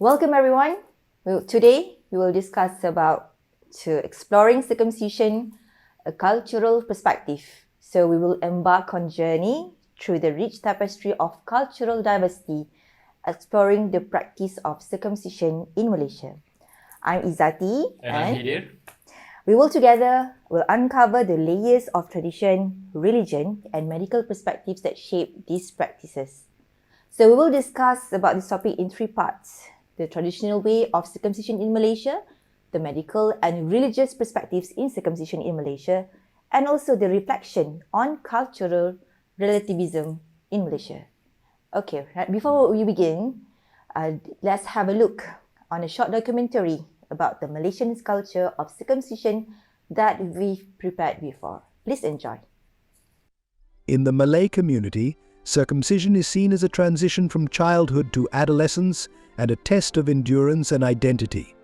Welcome everyone. Today we will discuss about exploring circumcision, a cultural perspective. So we will embark on journey through the rich tapestry of cultural diversity, exploring the practice of circumcision in Malaysia. I'm Izzati And I'm Hidir. We will uncover the layers of tradition, religion and medical perspectives that shape these practices. So we will discuss about this topic in three parts: the traditional way of circumcision in Malaysia, the medical and religious perspectives in circumcision in Malaysia, and also the reflection on cultural relativism in Malaysia. Okay, before we begin, let's have a look on a short documentary about the Malaysian culture of circumcision that we've prepared before. Please enjoy. In the Malay community, circumcision is seen as a transition from childhood to adolescence and a test of endurance and identity.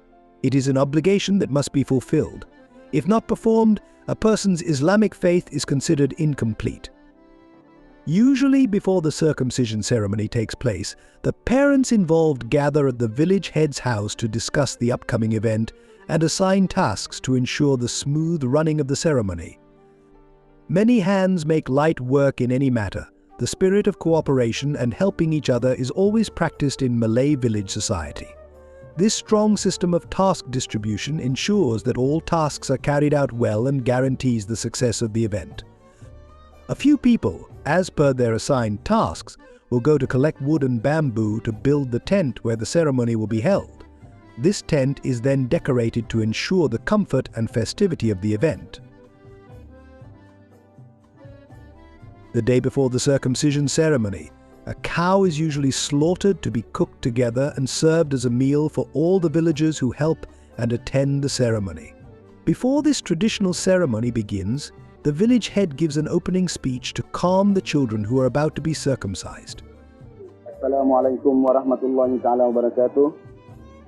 It is an obligation that must be fulfilled. If not performed, a person's Islamic faith is considered incomplete. Usually before the circumcision ceremony takes place, the parents involved gather at the village head's house to discuss the upcoming event and assign tasks to ensure the smooth running of the ceremony. Many hands make light work in any matter. The spirit of cooperation and helping each other is always practiced in Malay village society. This strong system of task distribution ensures that all tasks are carried out well and guarantees the success of the event. A few people, as per their assigned tasks, will go to collect wood and bamboo to build the tent where the ceremony will be held. This tent is then decorated to ensure the comfort and festivity of the event. The day before the circumcision ceremony, a cow is usually slaughtered to be cooked together and served as a meal for all the villagers who help and attend the ceremony. Before this traditional ceremony begins, the village head gives an opening speech to calm the children who are about to be circumcised. Assalamualaikum warahmatullahi taala wabarakatuh.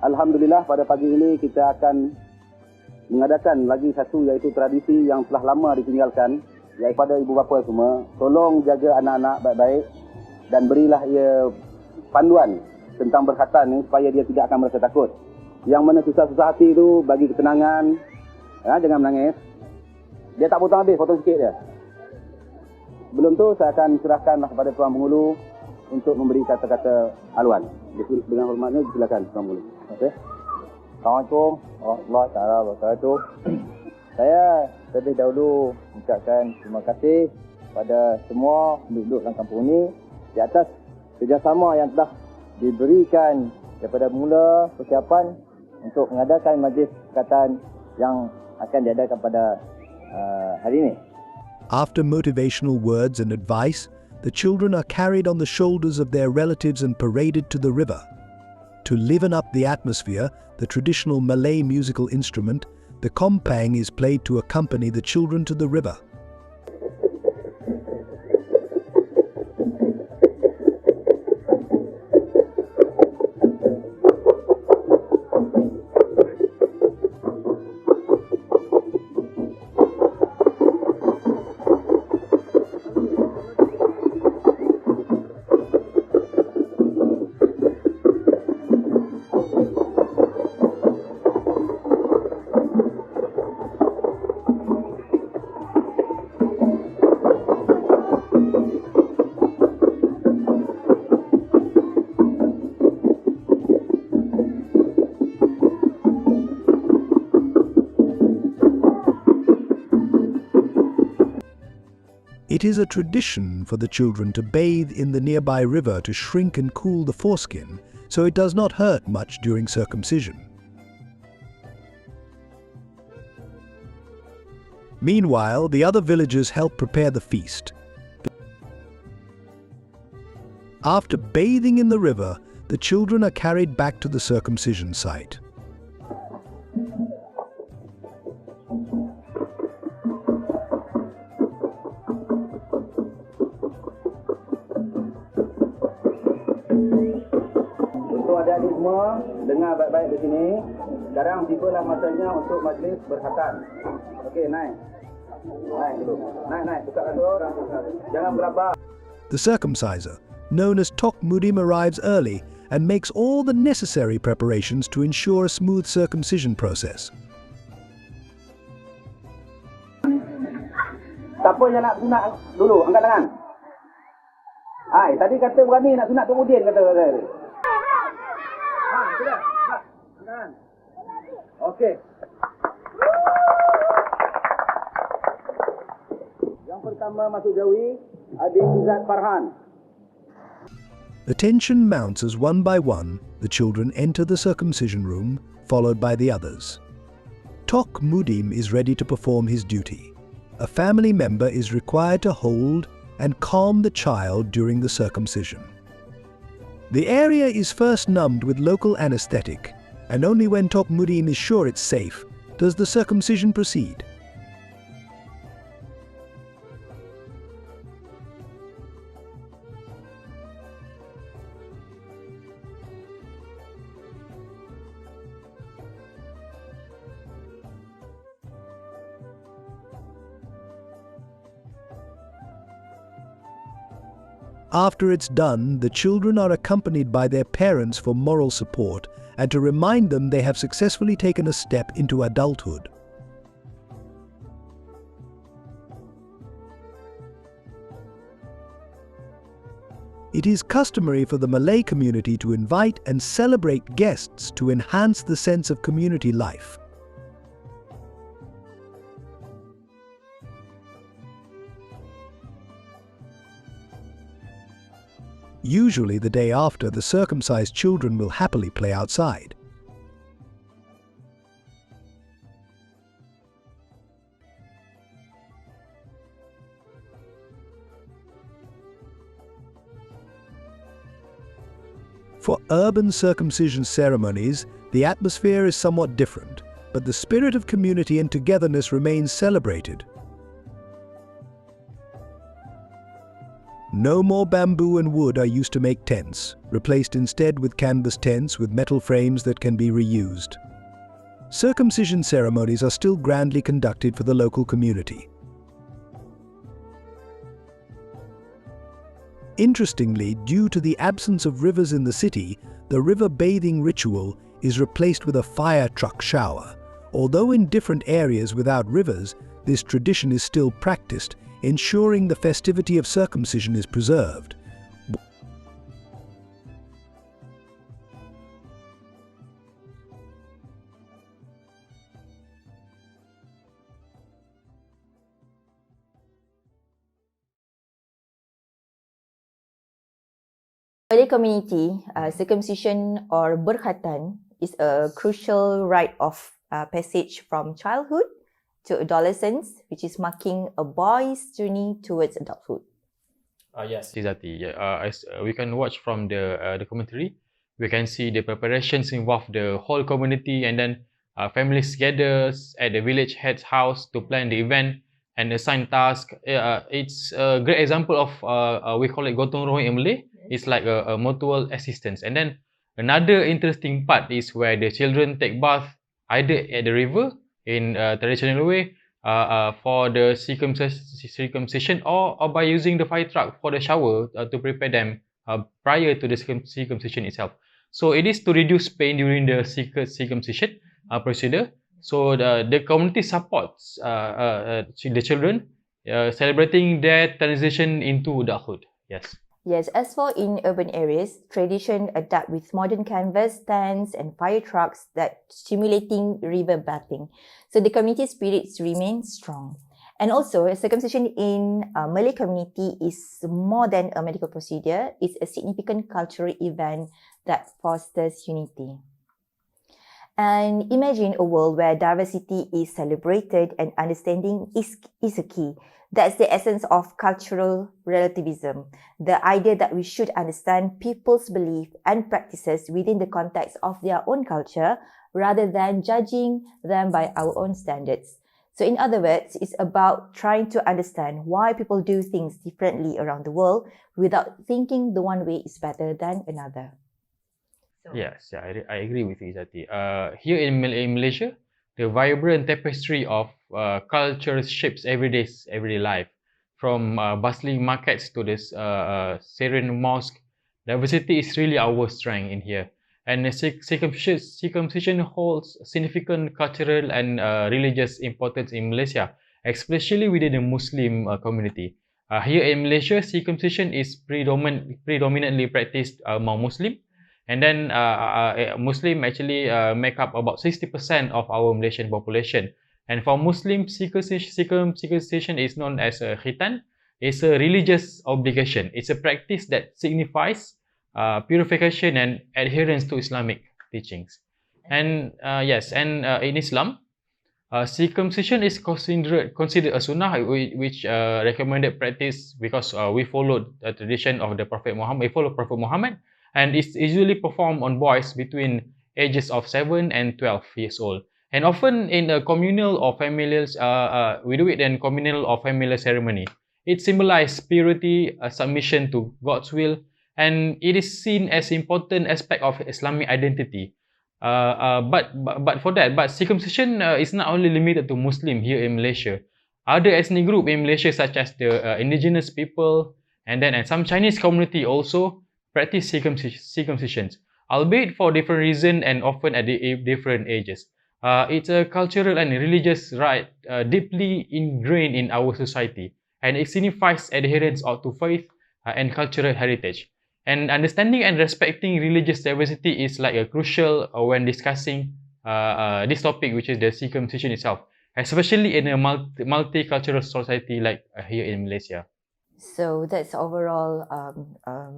Alhamdulillah, pada pagi ini kita akan mengadakan lagi satu, iaitu tradisi yang telah lama ditinggalkan, iaitu pada ibu bapa semua, tolong jaga anak-anak baik-baik dan berilah ia panduan tentang berkhatan ini supaya dia tidak akan merasa takut. Yang mana susah-susah hati itu bagi ketenangan, jangan menangis. Dia tak potong habis, potong sikit dia. Sebelum tu saya akan serahkan kepada Tuan Penghulu untuk memberi kata-kata haluan. Dengan hormatnya silakan Tuan Penghulu. Okey. Assalamualaikum warahmatullahi wabarakatuh. Saya terlebih dahulu mengucapkan terima kasih pada semua penduduk dalam kampung ini di atas kerjasama yang telah diberikan daripada mula persiapan untuk mengadakan majlis perkataan yang akan diadakan pada hari ini. After motivational words and advice, the children are carried on the shoulders of their relatives and paraded to the river. To liven up the atmosphere, the traditional Malay musical instrument, the kompang, is played to accompany the children to the river. It is a tradition for the children to bathe in the nearby river to shrink and cool the foreskin, so it does not hurt much during circumcision. Meanwhile, the other villagers help prepare the feast. After bathing in the river, the children are carried back to the circumcision site. Adik-adik semua, dengar baik-baik di sini. Sekarang tibalah masanya untuk majlis berkhatan. Okey, naik. Naik dulu. Naik. Buka dulu. Jangan berabah. The circumciser, known as Tok Mudim, arrives early and makes all the necessary preparations to ensure a smooth circumcision process. Siapa yang nak sunat dulu? Angkat tangan. Hai, tadi kata berani nak sunat kemudian kata. Sudah. Angkat tangan. Okey. Yang pertama masuk jawi, adik Izzat Farhan. The tension mounts as one by one the children enter the circumcision room, followed by the others. Tok Mudim is ready to perform his duty. A family member is required to hold and calm the child during the circumcision. The area is first numbed with local anesthetic, and only when Tok Mudim is sure it's safe does the circumcision proceed. After it's done, the children are accompanied by their parents for moral support and to remind them they have successfully taken a step into adulthood. It is customary for the Malay community to invite and celebrate guests to enhance the sense of community life. Usually the day after, the circumcised children will happily play outside. For urban circumcision ceremonies, the atmosphere is somewhat different, but the spirit of community and togetherness remains celebrated. No more bamboo and wood are used to make tents, replaced instead with canvas tents with metal frames that can be reused. Circumcision ceremonies are still grandly conducted for the local community. Interestingly, due to the absence of rivers in the city, the river bathing ritual is replaced with a fire truck shower. Although in different areas without rivers, this tradition is still practiced, ensuring the festivity of circumcision is preserved. Malay community, circumcision or berkhatan is a crucial rite of passage from childhood to adolescence, which is marking a boy's journey towards adulthood. Yes, Izzati. As we can watch from the documentary, we can see the preparations involve the whole community, and then families gather at the village head's house to plan the event and assign tasks. It's a great example of we call it gotong royong in Malay. It's like a mutual assistance. And then another interesting part is where the children take bath either at the river in a traditional way for the circumcision or by using the fire truck for the shower to prepare them prior to the circumcision itself. So it is to reduce pain during the circumcision procedure. So the community supports the children celebrating their transition into adulthood. Yes. Yes, as for in urban areas, tradition adapt with modern canvas tents and fire trucks that stimulating river bathing. So the community spirits remain strong. And also, circumcision in Malay community is more than a medical procedure. It's a significant cultural event that fosters unity. And imagine a world where diversity is celebrated and understanding is a key. That's the essence of cultural relativism, the idea that we should understand people's beliefs and practices within the context of their own culture rather than judging them by our own standards. So in other words, it's about trying to understand why people do things differently around the world without thinking the one way is better than another. Yes, I agree with you, Izzati. Here in Malaysia, the vibrant tapestry of culture shapes everyday life, from bustling markets to the serene mosque Diversity is really our strength in here. And circumcision holds significant cultural and religious importance in Malaysia, especially within the Muslim community. Here in Malaysia, circumcision is predominantly practiced among Muslim, and then Muslim actually make up about 60% of our Malaysian population. And for Muslims, circumcision is known as a khitan. It's a religious obligation. It's a practice that signifies purification and adherence to Islamic teachings. And in Islam, circumcision is considered a sunnah, which recommended practice because we followed the tradition of the Prophet Muhammad. We follow Prophet Muhammad, and it's usually performed on boys between ages of 7 and 12 years old. And often in a communal or familial, we do it in communal or familial ceremony. It symbolizes purity, submission to God's will, and it is seen as important aspect of Islamic identity. But circumcision is not only limited to Muslim here in Malaysia. Other ethnic group in Malaysia, such as the indigenous people and some Chinese community, also practice circumcisions, albeit for different reasons and often at different ages. It's a cultural and religious right deeply ingrained in our society, and it signifies adherence to faith and cultural heritage. And understanding and respecting religious diversity is like a crucial when discussing this topic, which is the circumcision itself, especially in a multicultural society like here in Malaysia. So that's overall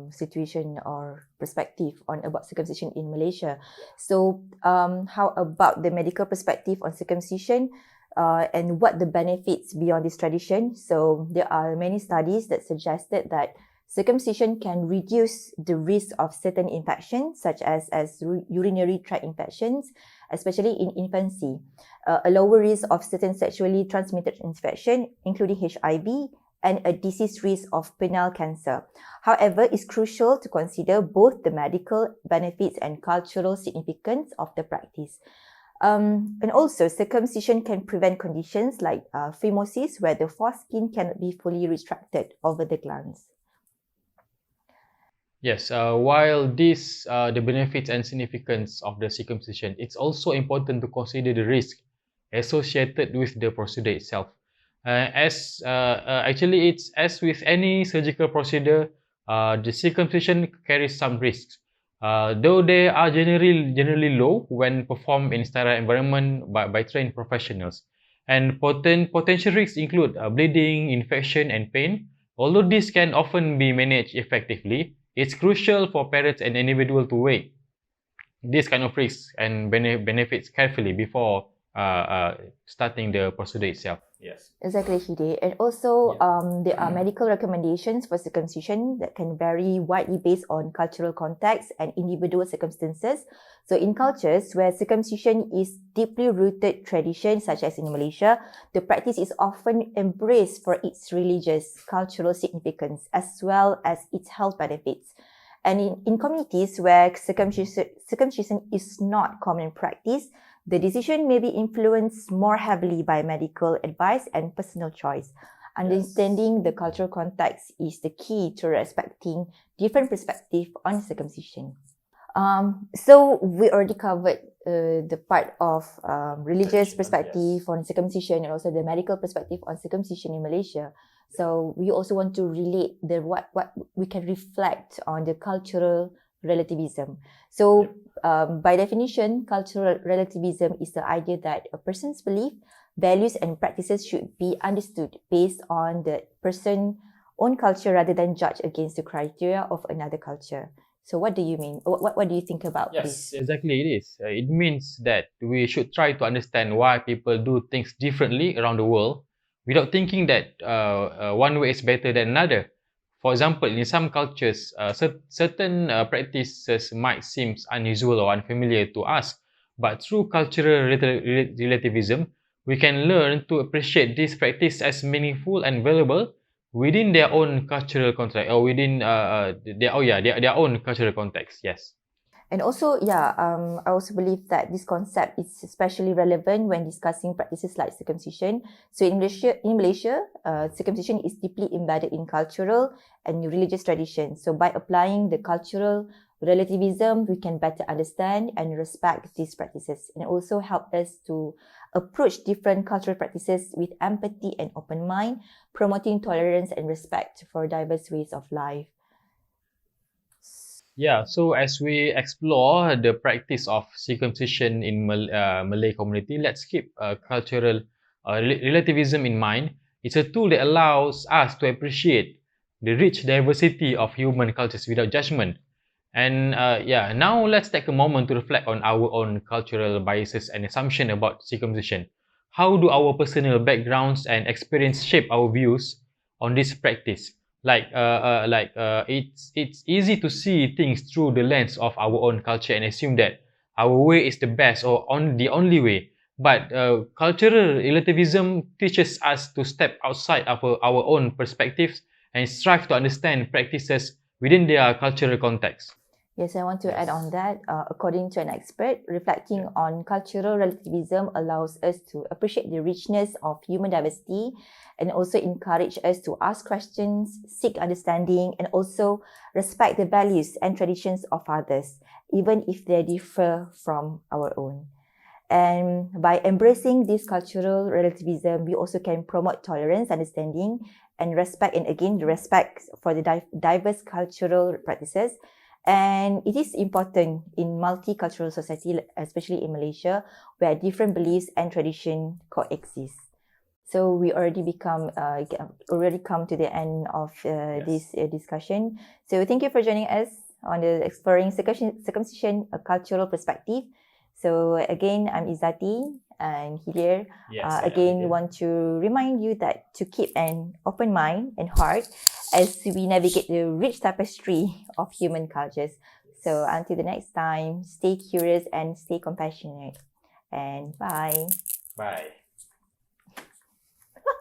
situation or perspective on about circumcision in Malaysia. So how about the medical perspective on circumcision and what the benefits beyond this tradition? So there are many studies that suggested that circumcision can reduce the risk of certain infections such as urinary tract infections, especially in infancy, a lower risk of certain sexually transmitted infection, including HIV, and a disease risk of penile cancer. However, it's crucial to consider both the medical benefits and cultural significance of the practice. And also, circumcision can prevent conditions like phimosis, where the foreskin cannot be fully retracted over the glands. Yes, while the benefits and significance of the circumcision, it's also important to consider the risk associated with the procedure itself. Actually, it's as with any surgical procedure, the circumcision carries some risks. Though they are generally low when performed in sterile environment by trained professionals. And potential risks include bleeding, infection, and pain. Although this can often be managed effectively, it's crucial for parents and individuals to weigh these kind of risks and benefits carefully before starting the procedure itself. Yes. Exactly, Hide. And also, there are medical recommendations for circumcision that can vary widely based on cultural context and individual circumstances. So in cultures where circumcision is deeply rooted tradition, such as in Malaysia, the practice is often embraced for its religious, cultural significance, as well as its health benefits. And in communities where circumcision is not common practice, the decision may be influenced more heavily by medical advice and personal choice. Understanding the cultural context is the key to respecting different perspectives on circumcision. So we already covered the part of religious perspective on circumcision and also the medical perspective on circumcision in Malaysia. So we also want to relate what we can reflect on the cultural relativism. So by definition, cultural relativism is the idea that a person's belief, values and practices should be understood based on the person's own culture rather than judged against the criteria of another culture. So what do you mean? What do you think about this? Yes, exactly it is. It means that we should try to understand why people do things differently around the world without thinking that one way is better than another. For example, in some cultures, certain practices might seem unusual or unfamiliar to us, but through cultural relativism, we can learn to appreciate this practice as meaningful and valuable within their own cultural context, or within their own cultural context. Yes. And also, I also believe that this concept is especially relevant when discussing practices like circumcision. So in Malaysia, circumcision is deeply embedded in cultural and religious traditions. So by applying the cultural relativism, we can better understand and respect these practices, and also help us to approach different cultural practices with empathy and open mind, promoting tolerance and respect for diverse ways of life. Yeah, so as we explore the practice of circumcision in Malay community, let's keep cultural relativism in mind. It's a tool that allows us to appreciate the rich diversity of human cultures without judgment. And now let's take a moment to reflect on our own cultural biases and assumption about circumcision. How do our personal backgrounds and experience shape our views on this practice? It's easy to see things through the lens of our own culture and assume that our way is the best or the only way. But cultural relativism teaches us to step outside of our own perspectives and strive to understand practices within their cultural context. Yes, I want to add on that. According to an expert, reflecting on cultural relativism allows us to appreciate the richness of human diversity and also encourage us to ask questions, seek understanding, and also respect the values and traditions of others, even if they differ from our own. And by embracing this cultural relativism, we also can promote tolerance, understanding, and respect, and again, the respect for the diverse cultural practices. And it is important in multicultural society, especially in Malaysia, where different beliefs and tradition coexist. So we already come to the end of this discussion. So thank you for joining us on the Exploring Circumcision, a Cultural Perspective. So again, I'm Izzati and Hilir. Again, want to remind you that to keep an open mind and heart as we navigate the rich tapestry of human cultures. So until the next time, stay curious and stay compassionate. And bye. Bye.